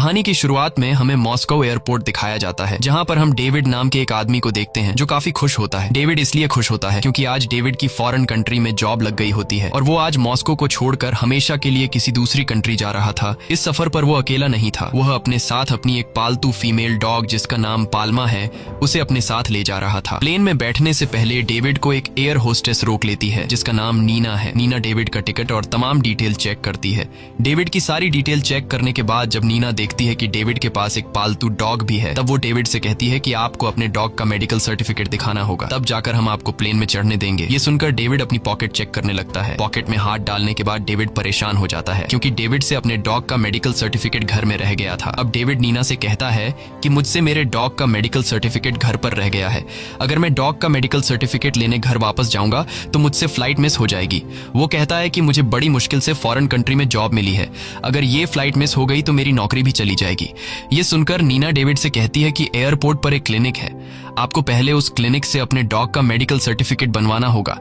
कहानी की शुरुआत में हमें मॉस्को एयरपोर्ट दिखाया जाता है, जहां पर हम डेविड नाम के एक आदमी को देखते हैं जो काफी खुश होता है। डेविड इसलिए खुश होता है क्योंकि आज डेविड की फॉरेन कंट्री में जॉब लग गई होती है और वो आज मॉस्को को छोड़कर हमेशा के लिए किसी दूसरी कंट्री जा रहा था। इस सफर पर वो अकेला नहीं था, वह अपने साथ अपनी एक पालतू फीमेल डॉग जिसका नाम पाल्मा है उसे अपने साथ ले जा रहा था। प्लेन में बैठने से पहले डेविड को एक एयर होस्टेस रोक लेती है जिसका नाम नीना है। नीना डेविड का टिकट और तमाम डिटेल चेक करती है। डेविड की सारी डिटेल चेक करने के बाद जब नीना देखती है कि डेविड के पास एक पालतू डॉग भी है, तब वो डेविड से कहती है कि आपको अपने डॉग का मेडिकल सर्टिफिकेट दिखाना होगा, तब जाकर हम आपको प्लेन में चढ़ने देंगे। ये सुनकर डेविड अपनी पॉकेट चेक करने लगता है। पॉकेट में हाथ डालने के बाद डेविड परेशान हो जाता है क्योंकि डेविड से अपने डॉग का मेडिकल सर्टिफिकेट घर में रह गया था। अब डेविड नीना से कहता है कि मुझसे मेरे डॉग का मेडिकल सर्टिफिकेट घर पर रह गया है। अगर मैं डॉग का मेडिकल सर्टिफिकेट लेने घर वापस जाऊंगा तो मुझसे फ्लाइट मिस हो जाएगी। वो कहता है कि मुझे बड़ी मुश्किल से फॉरेन कंट्री में जॉब मिली है, अगर ये फ्लाइट मिस हो गई तो मेरी नौकरी भी चली जाएगी। ये सुनकर नीना डेविड से कहती है कि एयरपोर्ट पर एक क्लिनिक है, आपको पहले उस क्लिनिक से अपने डॉग का मेडिकल सर्टिफिकेट बनवाना होगा,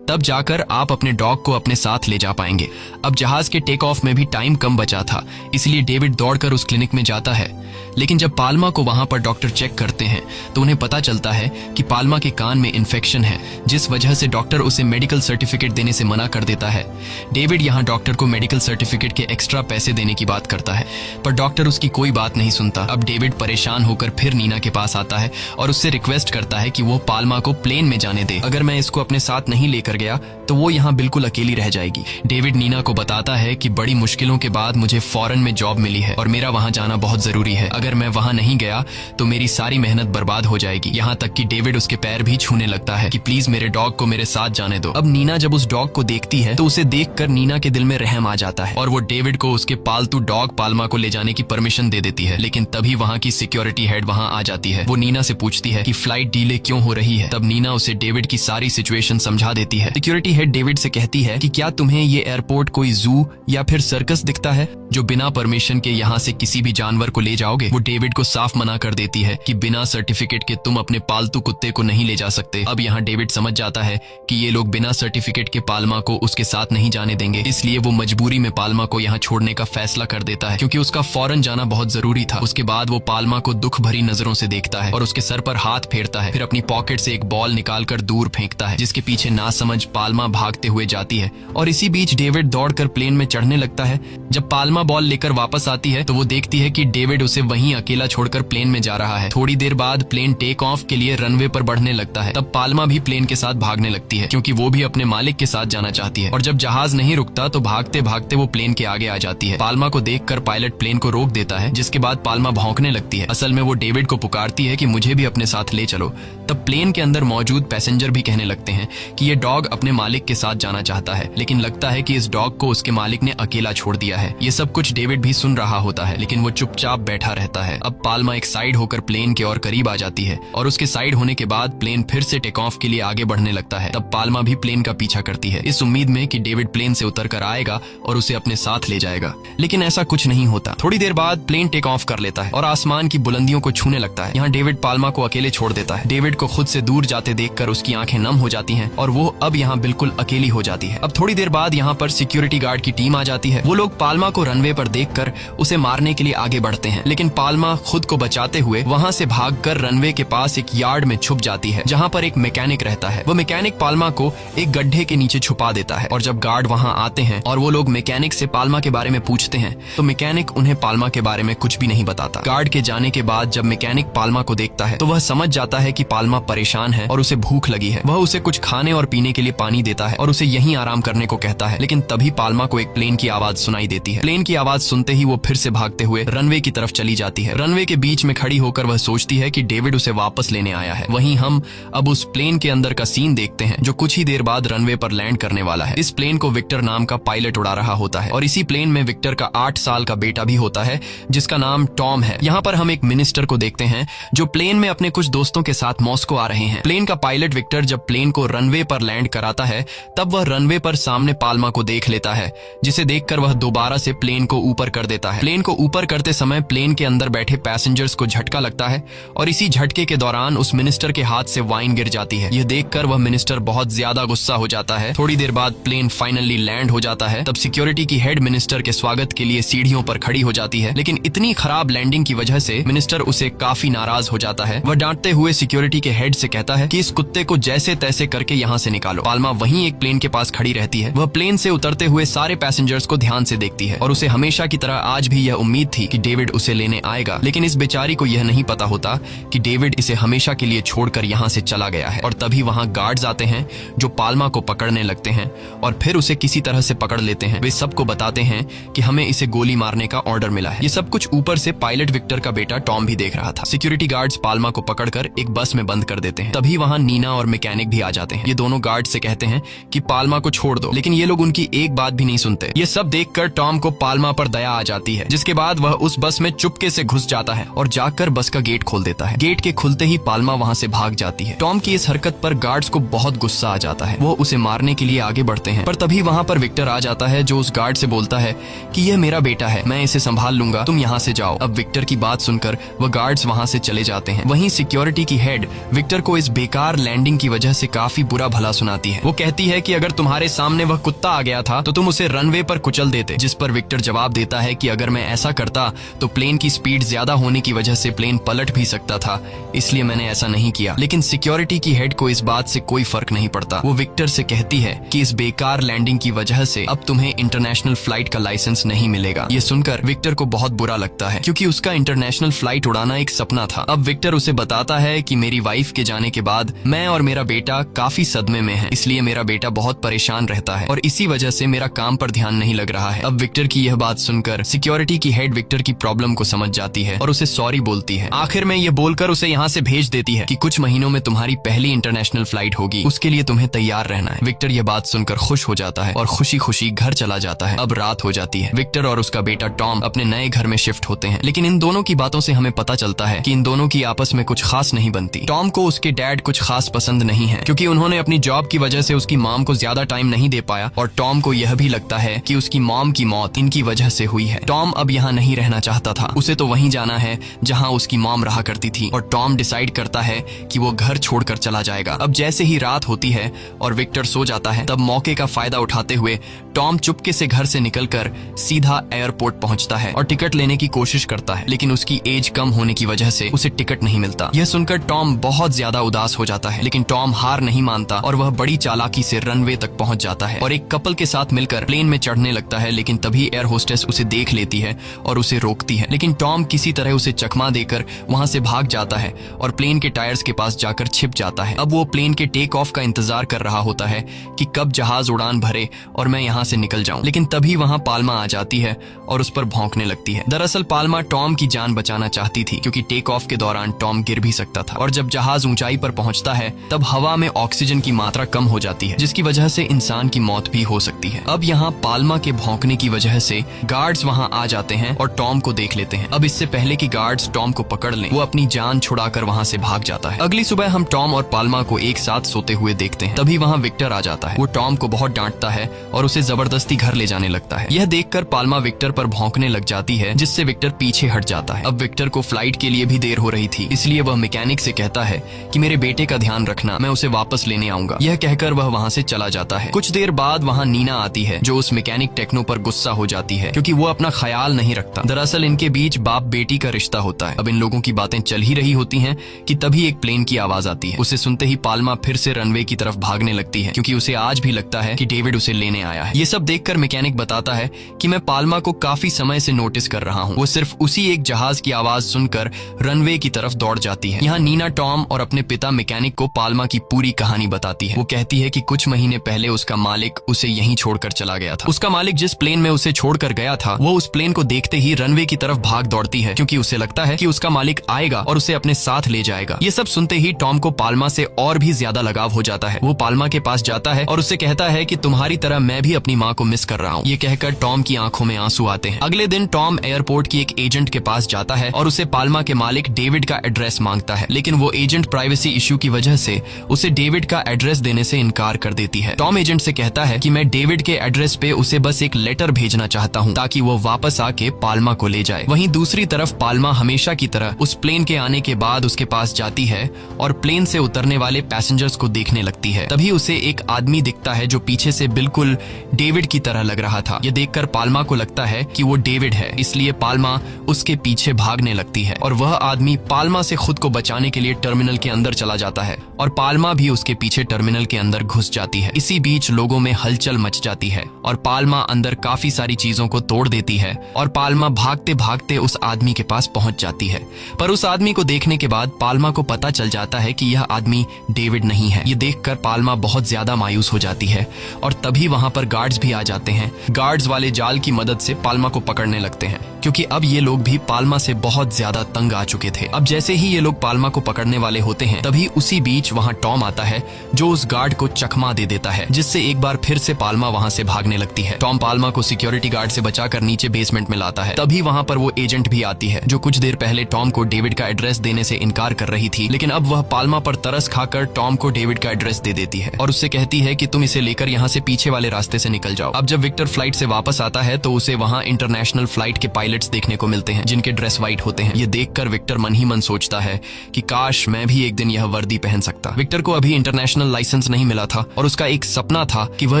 तब जाकर आप अपने डॉग को अपने साथ ले जा पाएंगे। अब जहाज के टेक ऑफ में भी टाइम कम बचा था, इसलिए डेविड दौड़कर उस क्लिनिक में जाता है। लेकिन जब पाल्मा को वहां पर डॉक्टर चेक करते हैं तो उन्हें पता चलता है कि पाल्मा के कान में इन्फेक्शन है, जिस वजह से डॉक्टर उसे मेडिकल सर्टिफिकेट देने से मना कर देता है। डेविड यहाँ डॉक्टर को मेडिकल सर्टिफिकेट के एक्स्ट्रा पैसे देने की बात करता है, पर डॉक्टर उसकी कोई बात नहीं सुनता। अब डेविड परेशान होकर फिर नीना के पास आता है और उससे रिक्वेस्ट करता है कि वो पाल्मा को प्लेन में जाने दे। अगर मैं इसको अपने साथ नहीं लेकर गया तो वो यहाँ बिल्कुल अकेली रह जाएगी। डेविड नीना को बताता है कि बड़ी मुश्किलों के बाद मुझे फॉरेन में जॉब मिली है और मेरा वहां जाना बहुत जरूरी है। अगर मैं वहां नहीं गया तो मेरी सारी मेहनत बर्बाद हो जाएगी। यहाँ तक कि डेविड उसके पैर भी छूने लगता है कि प्लीज मेरे डॉग को मेरे साथ जाने दो। अब नीना जब उस डॉग को देखती है तो उसे देखकर नीना के दिल में रहम आ जाता है और वो डेविड को उसके पालतू डॉग पाल्मा को ले जाने की परमिशन दे देती है। लेकिन तभी वहाँ की सिक्योरिटी हेड वहाँ आ जाती है। वो नीना से पूछती है कि फ्लाइट डिले क्यों हो रही है। तब नीना उसे डेविड की सारी सिचुएशन समझा देती है। सिक्योरिटी हेड डेविड से कहती है कि क्या तुम्हें ये एयरपोर्ट कोई जू या फिर सर्कस दिखता है जो बिना परमिशन के यहाँ से किसी भी जानवर को ले जाओगे। वो डेविड को साफ मना कर देती है कि बिना सर्टिफिकेट के तुम अपने पालतू कुत्ते को नहीं ले जा सकते। अब यहाँ डेविड समझ जाता है कि ये लोग बिना सर्टिफिकेट के पाल्मा को उसके साथ नहीं जाने देंगे, इसलिए वो मजबूरी में पाल्मा को यहाँ छोड़ने का फैसला कर देता है क्योंकि उसका फौरन जाना बहुत जरूरी था। उसके बाद वो पाल्मा को दुख भरी नजरों से देखता है और उसके सर पर हाथ फेरता है, फिर अपनी पॉकेट से एक बॉल निकालकर दूर फेंकता है जिसके पीछे नासमझ पाल्मा भागते हुए जाती है। और इसी बीच डेविड दौड़कर प्लेन में चढ़ने लगता है। जब पाल्मा बॉल लेकर वापस आती है तो वो देखती है कि डेविड उसे वहीं अकेला छोड़कर प्लेन में जा रहा है। थोड़ी देर बाद प्लेन टेक ऑफ के लिए रनवे पर बढ़ने लगता है। तब पाल्मा भी प्लेन के साथ भागने लगती है क्योंकि वो भी अपने मालिक के साथ जाना चाहती है। और जब जहाज नहीं रुकता तो भागते भागते वो प्लेन के आगे आ जाती है। पाल्मा को देखकर पायलट प्लेन को रोक देता है, जिसके बाद पाल्मा भौंकने लगती है। असल में वो डेविड को पुकारती है कि मुझे भी अपने साथ ले चलो। तब प्लेन के अंदर मौजूद पैसेंजर भी कहने लगते हैं कि ये डॉग अपने मालिक के साथ जाना चाहता है, लेकिन लगता है कि इस डॉग को उसके मालिक ने अकेला छोड़ दिया है। ये सब कुछ डेविड भी सुन रहा होता है, लेकिन वो चुपचाप बैठा रहता है। अब पाल्मा एक साइड होकर प्लेन के और करीब आ जाती है और उसके साइड होने के बाद प्लेन फिर से टेक ऑफ के लिए आगे बढ़ने लगता है। तब पाल्मा भी प्लेन का पीछा करती है, इस उम्मीद में कि डेविड प्लेन से उतर कर आएगा और उसे अपने साथ ले जाएगा, लेकिन ऐसा कुछ नहीं होता। थोड़ी देर बाद प्लेन टेक ऑफ कर लेता है और आसमान की बुलंदियों को छूने लगता है। यहाँ डेविड पाल्मा को अकेले छोड़ देता है। डेविड को खुद से दूर जाते देखकर उसकी आंखें नम हो जाती हैं और वो अब यहाँ बिल्कुल अकेली हो जाती है। अब थोड़ी देर बाद यहाँ पर सिक्योरिटी गार्ड की टीम आ जाती है। वो लोग पाल्मा को रनवे पर देखकर उसे मारने के लिए आगे बढ़ते हैं, लेकिन पाल्मा खुद को बचाते हुए वहाँ से भागकर रनवे के पास एक यार्ड में छुप जाती है जहाँ पर एक मैकेनिक रहता है। वो मैकेनिक पाल्मा को एक गड्ढे के नीचे छुपा देता है और जब गार्ड वहाँ आते हैं और वो लोग मैकेनिक से पाल्मा के बारे में पूछते हैं तो मैकेनिक उन्हें पाल्मा के बारे में कुछ भी नहीं बताता। गार्ड के जाने के बाद जब मैकेनिक पाल्मा को देखता है तो वह समझ जाता है कि पाल्मा परेशान है और उसे भूख लगी है। वह उसे कुछ खाने और पीने के लिए पानी देता है और उसे यहीं आराम करने को कहता है। लेकिन तभी पाल्मा को एक प्लेन की आवाज सुनाई देती है। प्लेन की आवाज सुनते ही वो फिर से भागते हुए रनवे की तरफ चली जाती है। रनवे के बीच में खड़ी होकर वह सोचती है कि डेविड उसे वापस लेने आया है। वहीं हम अब उस प्लेन के अंदर का सीन देखते हैं जो कुछ ही देर बाद रनवे पर लैंड करने वाला है। इस प्लेन को विक्टर नाम का पायलट उड़ा रहा होता है और इसी प्लेन में विक्टर का 8 साल का बेटा भी होता है जिसका नाम टॉम है। यहाँ पर हम एक मिनिस्टर को देखते हैं जो प्लेन में अपने कुछ कुछ दोस्तों के साथ मॉस्को आ रहे हैं। प्लेन का पायलट विक्टर जब प्लेन को रनवे पर लैंड कराता है तब वह रनवे पर सामने पाल्मा को देख लेता है, जिसे देखकर वह दोबारा से प्लेन को ऊपर कर देता है। प्लेन को ऊपर करते समय प्लेन के अंदर बैठे पैसेंजर्स को झटका लगता है और इसी झटके के दौरान उस मिनिस्टर के हाथ से वाइन गिर जाती है। यह देखकर वह मिनिस्टर बहुत ज्यादा गुस्सा हो जाता है। थोड़ी देर बाद प्लेन फाइनली लैंड हो जाता है। तब सिक्योरिटी की हेड मिनिस्टर के स्वागत के लिए सीढ़ियों पर खड़ी हो जाती है, लेकिन इतनी खराब लैंडिंग की वजह से मिनिस्टर उसे काफी नाराज हो जाता है। वह डांटते हुए सिक्योरिटी के हेड से कहता है कि इस कुत्ते को जैसे तैसे करके यहाँ से निकालो। पाल्मा वहीं एक प्लेन के पास खड़ी रहती है। वह प्लेन से उतरते हुए सारे पैसेंजर्स को ध्यान से देखती है और उसे हमेशा की तरह आज भी यह उम्मीद थी कि डेविड उसे लेने आएगा, लेकिन इस बेचारी को यह नहीं पता होता कि डेविड इसे हमेशा के लिए छोड़कर यहाँ से चला गया है। और तभी वहाँ गार्ड्स आते हैं जो पाल्मा को पकड़ने लगते हैं और फिर उसे किसी तरह से पकड़ लेते हैं। वे सबको बताते हैं कि हमें इसे गोली मारने का ऑर्डर मिला है। ये सब कुछ ऊपर से पायलट विक्टर का बेटा टॉम भी देख रहा था। सिक्योरिटी गार्ड्स पाल्मा को पकड़कर एक बस में बंद कर देते हैं। तभी वहाँ नीना और मैकेनिक भी आ जाते हैं। ये दोनों गार्ड से कहते हैं कि पाल्मा को छोड़ दो, लेकिन ये लोग उनकी एक बात भी नहीं सुनते। ये सब देखकर टॉम को पाल्मा पर दया आ जाती है, जिसके बाद वह उस बस में चुपके से घुस जाता है और जाकर बस का गेट खोल देता है। गेट के खुलते ही पाल्मा वहाँ से भाग जाती है। टॉम की इस हरकत पर गार्ड्स को बहुत गुस्सा आ जाता है। वो उसे मारने के लिए आगे बढ़ते हैं, पर तभी वहाँ पर विक्टर आ जाता है जो उस गार्ड से बोलता है कि यह मेरा बेटा है, मैं इसे संभाल लूंगा, तुम यहाँ से जाओ। अब विक्टर की बात सुनकर वह गार्ड्स वहाँ से चले जाते हैं। वहीं सिक्योरिटी की हेड विक्टर को इस बेकार लैंडिंग की वजह से काफी बुरा भला सुनाती है। वो कहती है कि अगर तुम्हारे सामने वह कुत्ता आ गया था तो तुम उसे रनवे पर कुचल देते, जिस पर विक्टर जवाब देता है कि अगर मैं ऐसा करता तो प्लेन की स्पीड ज्यादा होने की वजह से प्लेन पलट भी सकता था, इसलिए मैंने ऐसा नहीं किया। लेकिन सिक्योरिटी की हेड को इस बात से कोई फर्क नहीं पड़ता। वो विक्टर से कहती है कि इस बेकार लैंडिंग की वजह से अब तुम्हें इंटरनेशनल फ्लाइट का लाइसेंस नहीं मिलेगा। ये सुनकर विक्टर को बहुत बुरा लगता है, क्योंकि उसका इंटरनेशनल फ्लाइट उड़ाना एक सपना था। अब विक्टर उसे बताता है कि मेरी वाइफ के जाने के बाद मैं और मेरा बेटा काफी सदमे में हैं, इसलिए मेरा बेटा बहुत परेशान रहता है और इसी वजह से मेरा काम पर ध्यान नहीं लग रहा है। अब विक्टर की यह बात सुनकर सिक्योरिटी की हेड विक्टर की प्रॉब्लम को समझ जाती है और उसे सॉरी बोलती है। आखिर में यह बोलकर उसे यहाँ से भेज देती है कि कुछ महीनों में तुम्हारी पहली इंटरनेशनल फ्लाइट होगी, उसके लिए तुम्हें तैयार रहना है। विक्टर यह बात सुनकर खुश हो जाता है और खुशी खुशी घर चला जाता है। अब रात हो जाती है। विक्टर और उसका बेटा टॉम अपने नए घर में शिफ्ट होते हैं, लेकिन इन दोनों की बातों से हमें पता चलता है कि इन दोनों की आपस में कुछ खास नहीं बनती। टॉम को उसके डैड कुछ खास पसंद नहीं है, क्योंकि उन्होंने अपनी जॉब की वजह से उसकी मॉम को ज्यादा टाइम नहीं दे पाया और टॉम को यह भी लगता है कि उसकी मॉम की मौत इनकी वजह से हुई है। टॉम अब यहाँ नहीं रहना चाहता था, उसे तो वहीं जाना है जहाँ उसकी मॉम रहा करती थी और टॉम डिसाइड करता है कि वो घर छोड़कर चला जाएगा। अब जैसे ही रात होती है और विक्टर सो जाता है, तब मौके का फायदा उठाते हुए टॉम चुपके से घर से निकलकर सीधा एयरपोर्ट पहुंचता है और टिकट लेने की कोशिश करता है, लेकिन उसकी एज कम होने की वजह से उसे टिकट नहीं मिलता। यह सुनकर टॉम बहुत ज्यादा उदास हो जाता है, लेकिन टॉम हार नहीं मानता और वह बड़ी चालाकी से रनवे तक पहुंच जाता है और एक कपल के साथ मिलकर प्लेन में चढ़ने लगता है। लेकिन तभी एयर होस्टेस उसे देख लेती है और उसे रोकती है, लेकिन टॉम किसी तरह उसे चकमा देकर वहां से भाग जाता है और प्लेन के टायर्स के पास जाकर छिप जाता है। अब वो प्लेन के टेक ऑफ का इंतजार कर रहा होता है कि कब जहाज उड़ान भरे और मैं यहाँ से निकल जाऊं, लेकिन तभी वहाँ पाल्मा आ जाती है और उस पर भौंकने लगती है। दरअसल पाल्मा टॉम की जान बचाना चाहती थी, क्योंकि टेक ऑफ के दौरान टॉम गिर भी सकता था और जब जहाज ऊंचाई पर पहुंचता है तब हवा में ऑक्सीजन की मात्रा कम हो जाती है, जिसकी वजह से इंसान की मौत भी हो सकती है। अब यहाँ पाल्मा के भौंकने की वजह से गार्ड्स वहाँ आ जाते हैं और टॉम को देख लेते हैं। अब इससे पहले कि गार्ड्स टॉम को पकड़ लें, वो अपनी जान छुड़ाकर वहाँ से भाग जाता है। अगली सुबह हम टॉम और पाल्मा को एक साथ सोते हुए देखते हैं। तभी वहाँ विक्टर आ जाता है। वो टॉम को बहुत डांटता है और उसे जबरदस्ती घर ले जाने लगता है। यह देखकर पाल्मा विक्टर पर भौंकने लग जाती है, जिससे विक्टर पीछे हट जाता है। अब विक्टर को फ्लाइट के लिए भी देर हो रही थी, इसलिए वह मैकेनिक से कहता है कि मेरे बेटे का ध्यान रखना, मैं उसे वापस लेने आऊंगा। यह कहकर वह वहाँ से चला जाता है। कुछ देर बाद वहाँ नीना आती है, जो उस मैकेनिक टेक्नो पर गुस्सा हो जाती है, क्योंकि वो अपना ख्याल नहीं रखता। दरअसल इनके बीच बाप बेटी का रिश्ता होता है। अब इन लोगों की बातें चल ही रही होती हैं कि तभी एक प्लेन की आवाज आती है। उसे सुनते ही पाल्मा फिर से रनवे की तरफ भागने लगती है, क्योंकि उसे आज भी लगता है कि डेविड उसे लेने आया है। ये सब देखकर मैकेनिक बताता है कि मैं पाल्मा को काफी समय से नोटिस कर रहा हूँ। वो सिर्फ उसी एक जहाज की आवाज सुनकर रनवे की तरफ दौड़ जाती है। यहाँ नीना टॉम और अपने पिता मैकेनिक को पाल्मा की पूरी कहानी बताती है। वो कहती है कि कुछ महीने पहले उसका मालिक उसे यहीं छोड़कर चला गया था। उसका मालिक जिस प्लेन में उसे छोड़कर गया था, वो उस प्लेन को देखते ही रनवे की तरफ भाग दौड़ती है, क्योंकि उसे लगता है कि उसका मालिक आएगा और उसे अपने साथ ले जाएगा। ये सब सुनते ही टॉम को पाल्मा से और भी ज्यादा लगाव हो जाता है। वो पाल्मा के पास जाता है और उससे कहता है कि तुम्हारी तरह मैं भी अपनी माँ को मिस कर रहा हूँ। ये कहकर टॉम की आंखों में आंसू आते हैं। अगले दिन टॉम एयरपोर्ट की एक एजेंट के पास जाता है और उसे पाल्मा के मालिक डेविड का एड्रेस मांगता मांगता है, लेकिन वो एजेंट प्राइवेसी इश्यू की वजह से उसे डेविड का एड्रेस देने से इनकार कर देती है। टॉम एजेंट से कहता है कि मैं डेविड के एड्रेस पे उसे बस एक लेटर भेजना चाहता हूँ ताकि वो वापस आके पाल्मा को ले जाए। वहीं दूसरी तरफ पाल्मा हमेशा की तरह उस प्लेन के आने के बाद उसके पास जाती है और प्लेन से उतरने वाले पैसेंजर्स को देखने लगती है। तभी उसे एक आदमी दिखता है जो पीछे से बिल्कुल डेविड की तरह लग रहा था। ये देखकर पाल्मा को लगता है कि वो डेविड है, इसलिए पाल्मा उसके पीछे भागने लगती है और वह आदमी पाल्मा से खुद को बचाने के लिए टर्मिनल के अंदर चला जाता है और पाल्मा भी उसके पीछे टर्मिनल के अंदर घुस जाती है। इसी बीच लोगों में हलचल मच जाती है और पाल्मा अंदर काफी सारी चीजों को तोड़ देती है और पाल्मा भागते भागते उस आदमी के पास पहुंच जाती है। पर उस आदमी को देखने के बाद पाल्मा को पता चल जाता है कि यह आदमी डेविड नहीं है। ये देखकर पाल्मा बहुत ज्यादा मायूस हो जाती है और तभी वहां पर गार्ड्स भी आ जाते हैं। गार्ड्स वाले जाल की मदद से पाल्मा को पकड़ने लगते हैं क्योंकि अब ये लोग भी पाल्मा से बहुत ज्यादा तंग आ चुके थे। अब जैसे ही ये लोग पाल्मा को पकड़ने वाले होते हैं तभी उसी बीच वहां टॉम आता है जो उस गार्ड को चकमा दे देता है, जिससे एक बार फिर से पाल्मा वहां से भागने लगती है। टॉम पाल्मा को सिक्योरिटी गार्ड से बचाकर नीचे बेसमेंट में लाता है। तभी वहां पर वो एजेंट भी आती है जो कुछ देर पहले टॉम को डेविड का एड्रेस देने से इनकार कर रही थी, लेकिन अब वह पाल्मा पर तरस खाकर टॉम को डेविड का एड्रेस दे देती है और उससे कहती है कि तुम इसे लेकर यहाँ से पीछे वाले रास्ते से निकल जाओ। अब जब विक्टर फ्लाइट से वापस आता है तो उसे वहाँ इंटरनेशनल फ्लाइट के पायलट्स देखने को मिलते हैं जिनके ड्रेस व्हाइट होते हैं। ये देखकर विक्टर मन ही मन सोचता है कि काश मैं भी एक दिन यह वर्दी पहन सकता। विक्टर को अभी इंटरनेशनल लाइसेंस नहीं मिला था और उसका एक सपना था कि वह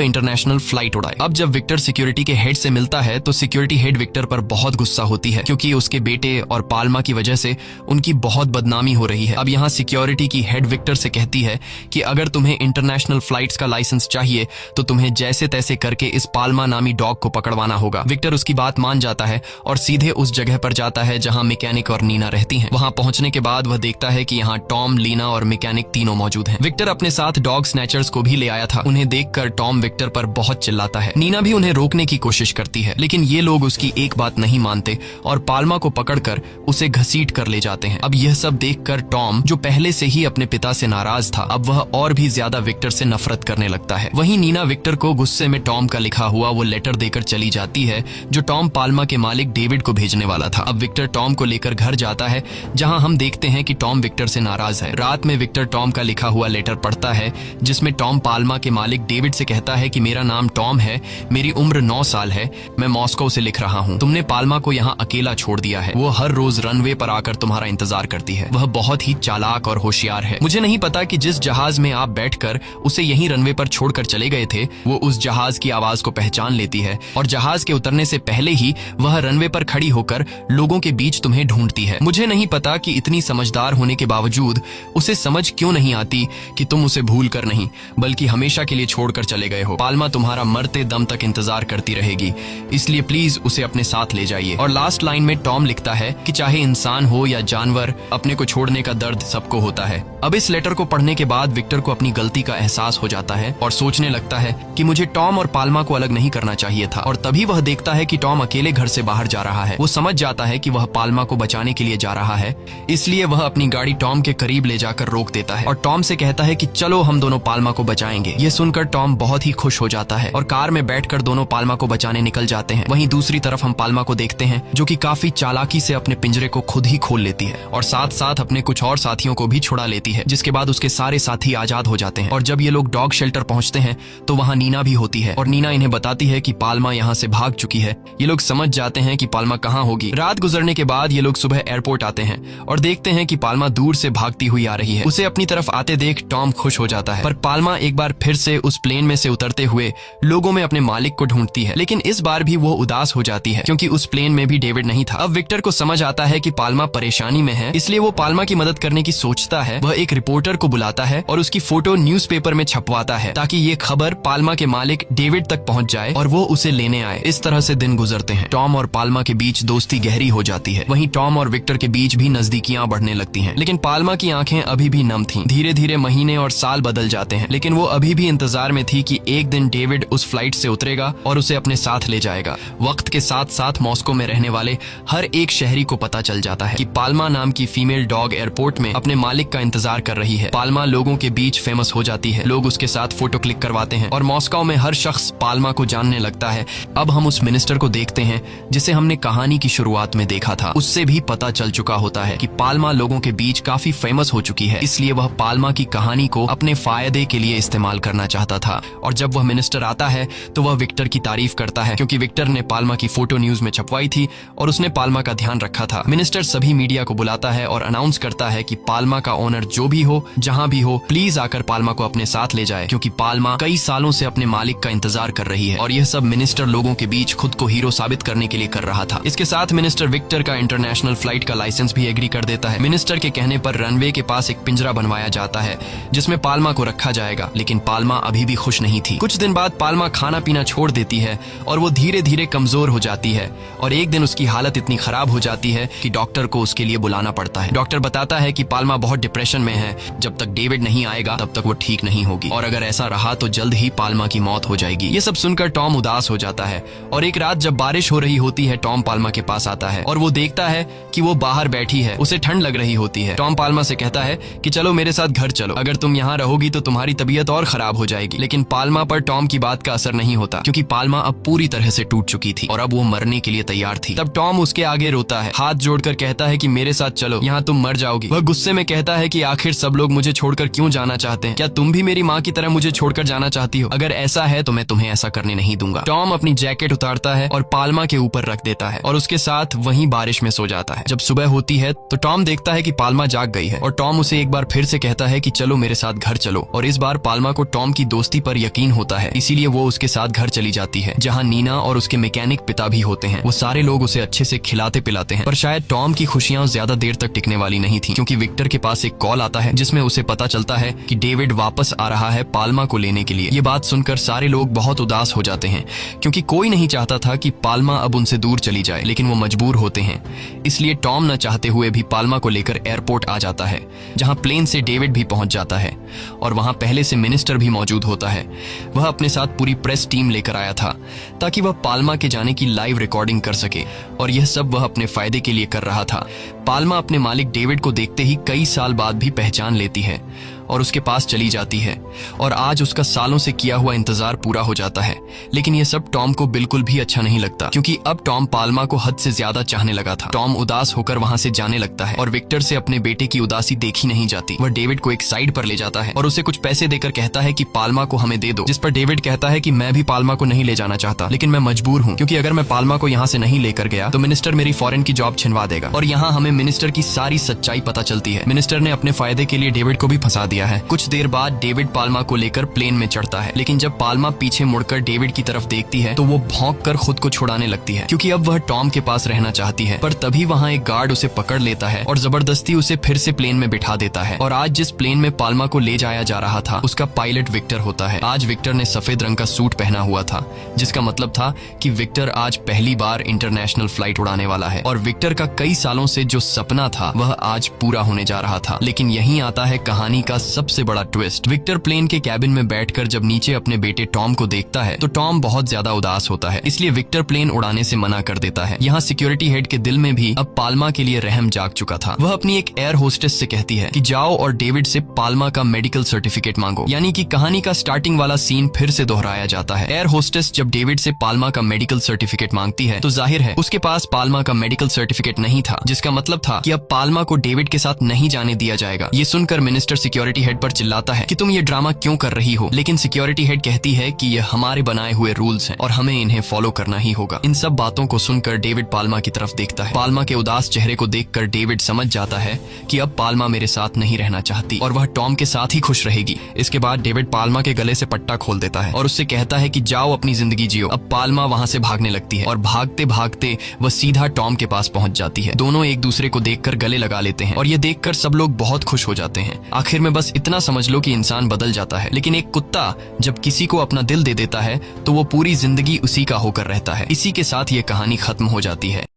इंटरनेशनल फ्लाइट उड़ाए। अब जब विक्टर सिक्योरिटी के हेड से मिलता है तो सिक्योरिटी हेड विक्टर पर बहुत गुस्सा होती है क्योंकि उसके बेटे और पाल्मा की वजह से उनकी बहुत बदनामी हो रही है। अब यहाँ सिक्योरिटी की हेड विक्टर से कहती है कि अगर तुम्हें इंटरनेशनल फ्लाइट्स का लाइसेंस चाहिए तो तुम्हें जैसे तैसे करके इस पाल्मा नामी डॉग को पकड़वाना होगा। विक्टर उसकी बात मान जाता है और सीधे उस जगह पर जाता है जहां मैकेनिक और नीना रहती हैं। वहां पहुंचने के बाद वह देखता है कि यहाँ टॉम, लीना और मैकेनिक तीनों मौजूद हैं। विक्टर अपने साथ डॉग स्नैचर्स को भी ले आया था। उन्हें देखकर टॉम विक्टर पर बहुत चिल्लाता है। नीना भी उन्हें रोकने की कोशिश करती है लेकिन ये लोग उसकी एक बात नहीं मानते और पाल्मा को पकड़कर उसे घसीट कर ले जाते हैं। अब यह सब देखकर टॉम, जो पहले से ही अपने पिता से नाराज था, अब वह और भी ज्यादा विक्टर से नफरत करने लगता है। वहीं नीना विक्टर को गुस्से में टॉम का लिखा हुआ वो लेटर देकर चली जाती है जो टॉम पाल्मा के मालिक डेविड को भेजने वाला था। अब विक्टर टॉम को लेकर घर जाता है जहां हम देखते हैं कि टॉम विक्टर से नाराज है। रात में विक्टर टॉम का लिखा हुआ लेटर पढ़ता है जिसमें टॉम पाल्मा के मालिक डेविड से कहता है कि मेरा नाम टॉम है, मेरी उम्र 9 साल है, मैं मॉस्को से लिख रहा हूँ। तुमने पाल्मा को यहाँ अकेला छोड़ दिया है। वो हर रोज रनवे पर आकर तुम्हारा इंतजार करती है। वह बहुत ही चालाक और होशियार है। मुझे नहीं पता कि जिस जहाज में आप बैठकर उसे यहीं रनवे पर छोड़कर चले गए थे वो उस जहाज की आवाज को पहचान लेती है और जहाज के उतरने से पहले ही वह रनवे पर खड़ी होकर लोगों के बीच तुम्हें ढूंढती है। मुझे नहीं पता कि इतनी समझदार होने के बावजूद उसे समझ क्यों नहीं आती कि तुम उसे भूल कर नहीं बल्कि हमेशा के लिए छोड़कर चले गए हो। पाल्मा तुम्हारा मरते दम तक इंतजार करती रहेगी, इसलिए प्लीज उसे अपने साथ ले जाइए। और लास्ट लाइन में टॉम लिखता है कि चाहे इंसान हो या जानवर, अपने को छोड़ने का दर्द सबको होता है। अब इस लेटर को पढ़ने के बाद विक्टर को अपनी गलती का एहसास हो जाता है और सोचने लगता है कि मुझे टॉम और पाल्मा को अलग नहीं करना चाहिए था। और तभी वह देखता है कि टॉम अकेले घर से बाहर जा रहा है। वो समझ जाता है कि वह पाल्मा को बचाने के लिए जा रहा है, इसलिए वह अपनी गाड़ी टॉम के करीब ले जाकर रोक देता है और टॉम से कहता है कि चलो हम दोनों पाल्मा को बचाएंगे। ये सुनकर टॉम बहुत ही खुश हो जाता है और कार में बैठकर दोनों पाल्मा को बचाने निकल जाते हैं। वहीं दूसरी तरफ हम पाल्मा को देखते हैं जो कि काफी चालाकी से अपने पिंजरे को खुद ही खोल लेती है और साथ साथ अपने कुछ और साथियों को भी छुड़ा लेती है, जिसके बाद उसके सारे साथी आजाद हो जाते हैं। और जब ये लोग डॉग शेल्टर पहुंचते हैं तो वहां नीना भी होती है और नीना इन्हें बताती है कि पाल्मा यहाँ से भाग चुकी है। ये लोग समझ जाते हैं कि पाल्मा कहाँ होगी। रात गुजरने के बाद ये लोग सुबह एयरपोर्ट आते हैं और देखते हैं कि पाल्मा दूर से भागती हुई आ रही है। उसे अपनी तरफ आते देख टॉम खुश हो जाता है, पर पाल्मा एक बार फिर से उस प्लेन में से उतरते हुए लोगों में अपने मालिक को ढूंढती है, लेकिन इस बार भी वो उदास हो जाती है क्योंकि उस प्लेन में भी डेविड नहीं था। अब विक्टर को समझ आता है कि पाल्मा परेशानी में है, इसलिए वो पाल्मा की मदद करने की सोचता है। वह एक रिपोर्टर को बुलाता है और उसकी फोटो न्यूज़पेपर में छपवाता है ताकि ये खबर पाल्मा के मालिक डेविड तक पहुंच जाए और वो उसे लेने आए। इस तरह से दिन गुजरते हैं। टॉम और पाल्मा के बीच दोस्ती गहरी हो जाती है। वहीं टॉम और विक्टर के बीच भी नजदीकियां बढ़ने लगती हैं, लेकिन पाल्मा की आंखें अभी भी नम थीं। धीरे धीरे महीने और साल बदल जाते हैं, लेकिन वो अभी भी इंतजार में थी कि एक दिन डेविड उस फ्लाइट से उतरेगा और उसे अपने साथ ले जाएगा। वक्त के साथ साथ मॉस्को में रहने वाले हर एक शहरी को पता चल जाता है कि पाल्मा नाम की फीमेल डॉग एयरपोर्ट में अपने मालिक का इंतजार कर रही है। पाल्मा लोगों के बीच फेमस हो जाती है। लोग उसके साथ फोटो क्लिक करवाते हैं और मॉस्को में हर शख्स पाल्मा को जानने लगता है। अब हम उस मिनिस्टर को देखते हैं जिसे हमने हमने कहानी की शुरुआत में देखा था उससे भी पता चल चुका होता है कि पाल्मा लोगों के बीच काफी फेमस हो चुकी है, इसलिए वह पाल्मा की कहानी को अपने फायदे के लिए इस्तेमाल करना चाहता था। और जब वह मिनिस्टर आता है तो वह विक्टर की तारीफ करता है क्योंकि विक्टर ने पाल्मा की फोटो न्यूज में छपवाई थी और उसने पाल्मा का ध्यान रखा था। मिनिस्टर सभी मीडिया को बुलाता है और अनाउंस करता है कि पाल्मा का ओनर जो भी हो, जहां भी हो, प्लीज आकर पाल्मा को अपने साथ ले जाए क्योंकि पाल्मा कई सालों से अपने मालिक का इंतजार कर रही है। और यह सब मिनिस्टर लोगों के बीच खुद को हीरो साबित करने के लिए कर रहा था। इसके साथ मिनिस्टर विक्टर का इंटरनेशनल फ्लाइट का लाइसेंस भी एग्री कर देता है। मिनिस्टर के कहने पर रनवे के पास एक पिंजरा बनवाया जाता है जिसमें पाल्मा को रखा जाएगा, लेकिन पाल्मा अभी भी खुश नहीं थी। कुछ दिन बाद पाल्मा खाना पीना छोड़ देती है और वो धीरे धीरे कमजोर हो जाती है और एक दिन उसकी हालत इतनी खराब हो जाती है कि डॉक्टर को उसके लिए बुलाना पड़ता है। डॉक्टर बताता है कि पाल्मा बहुत डिप्रेशन में है, जब तक डेविड नहीं आएगा तब तक वो ठीक नहीं होगी और अगर ऐसा रहा तो जल्द ही पाल्मा की मौत हो जाएगी। ये सब सुनकर टॉम उदास हो जाता है और एक रात जब बारिश हो रही होती है टॉम पाल्मा के पास आता है और वो देखता है कि वो बाहर बैठी है, उसे ठंड लग रही होती है। टॉम पाल्मा से कहता है कि चलो मेरे साथ घर चलो, अगर तुम यहाँ रहोगी तो तुम्हारी तबीयत और खराब हो जाएगी। लेकिन पाल्मा पर टॉम की बात का असर नहीं होता क्योंकि पाल्मा अब पूरी तरह से टूट चुकी थी और अब वो मरने के लिए तैयार थी। तब टॉम उसके आगे रोता है, हाथ जोड़कर कहता है कि मेरे साथ चलो, यहाँ तुम मर जाओगी। वह गुस्से में कहता है कि आखिर सब लोग मुझे छोड़कर क्यों जाना चाहते हैं? क्या तुम भी मेरी माँ की तरह मुझे छोड़कर जाना चाहती हो? अगर ऐसा है तो मैं तुम्हें ऐसा करने नहीं दूंगा। टॉम अपनी जैकेट उतारता है और पाल्मा के ऊपर रख देता है और उसके साथ वहीं बारिश में सो जाता है। जब सुबह होती है तो टॉम देखता है कि पाल्मा जाग गई है और टॉम उसे एक बार फिर से कहता है कि चलो मेरे साथ घर चलो। और इस बार पाल्मा को टॉम की दोस्ती पर यकीन होता है, इसीलिए वो उसके साथ घर चली जाती है जहाँ नीना और उसके मैकेनिक पिता भी होते हैं। वो सारे लोग उसे अच्छे से खिलाते पिलाते हैं। पर शायद टॉम की खुशियां ज्यादा देर तक टिकने वाली नहीं थी क्योंकि विक्टर के पास एक कॉल आता है जिसमें उसे पता चलता है कि डेविड वापस आ रहा है पाल्मा को लेने के लिए। ये बात सुनकर सारे लोग बहुत उदास हो जाते हैं क्योंकि कोई नहीं चाहता था कि पाल्मा अब उनसे दूर चली जाए, लेकिन वो मजबूर होते हैं। इसलिए टॉम न चाहते हुए भी पाल्मा को लेकर एयरपोर्ट आ जाता है जहां प्लेन से डेविड भी पहुंच जाता है और वहां पहले से मिनिस्टर भी मौजूद होता है। वह अपने साथ पूरी प्रेस टीम लेकर आया था ताकि वह पाल्मा के जाने की लाइव रिकॉर्डिंग कर सके और यह सब वह अपने फायदे के लिए कर रहा था। पाल्मा अपने मालिक डेविड को देखते ही कई साल बाद भी पहचान लेती है और उसके पास चली जाती है और आज उसका सालों से किया हुआ इंतजार पूरा हो जाता है। लेकिन यह सब टॉम को बिल्कुल भी अच्छा नहीं लगता क्योंकि अब टॉम पाल्मा को हद से ज्यादा चाहने लगा था। टॉम उदास होकर वहां से जाने लगता है और विक्टर से अपने बेटे की उदासी देखी नहीं जाती। वह डेविड को एक साइड पर ले जाता है और उसे कुछ पैसे देकर कहता है कि पाल्मा को हमें दे दो, जिस पर डेविड कहता है कि मैं भी पाल्मा को नहीं ले जाना चाहता, लेकिन मैं मजबूर हूँ क्योंकि अगर मैं पाल्मा को यहाँ से नहीं लेकर गया तो मिनिस्टर मेरी फॉरेन की जॉब छिनवा देगा। और यहाँ हमें मिनिस्टर की सारी सच्चाई पता चलती है। मिनिस्टर ने अपने फायदे के लिए डेविड को भी फंसा दिया है। कुछ देर बाद डेविड पाल्मा को लेकर प्लेन में चढ़ता है, लेकिन जब पाल्मा पीछे मुड़कर डेविड की तरफ देखती है तो वो भौंक कर खुद को छुड़ाने लगती है क्योंकि अब वह टॉम के पास रहना चाहती है। पर तभी वहाँ एक गार्ड उसे पकड़ लेता है और जबरदस्ती उसे फिर से प्लेन में बिठा देता है। और आज जिस प्लेन में पाल्मा को ले जाया जा रहा था उसका पायलट विक्टर होता है। आज विक्टर ने सफेद रंग का सूट पहना हुआ था जिसका मतलब था कि विक्टर आज पहली बार इंटरनेशनल फ्लाइट उड़ाने वाला है और विक्टर का कई सालों से जो सपना था वह आज पूरा होने जा रहा था। लेकिन यहीं आता है कहानी का सबसे बड़ा ट्विस्ट। विक्टर प्लेन के कैबिन में बैठकर जब नीचे अपने बेटे टॉम को देखता है तो टॉम बहुत ज्यादा उदास होता है, इसलिए विक्टर प्लेन उड़ाने से मना कर देता है। यहाँ सिक्योरिटी हेड के दिल में भी अब पाल्मा के लिए रहम जाग चुका था। वह अपनी एक एयर होस्टेस से कहती है कि जाओ और डेविड से पाल्मा का मेडिकल सर्टिफिकेट मांगो। यानी कि कहानी का स्टार्टिंग वाला सीन फिर से दोहराया जाता है। एयर होस्टेस जब डेविड से पाल्मा का मेडिकल सर्टिफिकेट मांगती है तो जाहिर है उसके पास पाल्मा का मेडिकल सर्टिफिकेट नहीं था, जिसका मतलब था कि अब पाल्मा को डेविड के साथ नहीं जाने दिया जाएगा। ये सुनकर मिनिस्टर सिक्योरिटी हेड पर चिल्लाता है कि तुम ये ड्रामा क्यों कर रही हो, लेकिन सिक्योरिटी हेड कहती है कि ये हमारे बनाए हुए रूल्स हैं और हमें इन्हें फॉलो करना ही होगा। इन सब बातों को सुनकर डेविड पाल्मा की तरफ देखता है। पाल्मा के उदास चेहरे को देखकर डेविड समझ जाता है कि अब पाल्मा मेरे साथ नहीं रहना चाहती और वह टॉम के साथ ही खुश रहेगी। इसके बाद डेविड पाल्मा के गले से पट्टा खोल देता है और उससे कहता है कि जाओ अपनी जिंदगी जियो। अब पाल्मा वहां से भागने लगती है और भागते भागते वह सीधा टॉम के पास पहुंच जाती है। दोनों एक दूसरे को देखकर गले लगा लेते हैं और ये देखकर सब लोग बहुत खुश हो जाते हैं। आखिर में बस इतना समझ लो कि इंसान बदल जाता है, लेकिन एक कुत्ता जब किसी को अपना दिल दे देता है तो वो पूरी जिंदगी उसी का होकर रहता है। इसी के साथ ये कहानी खत्म हो जाती है।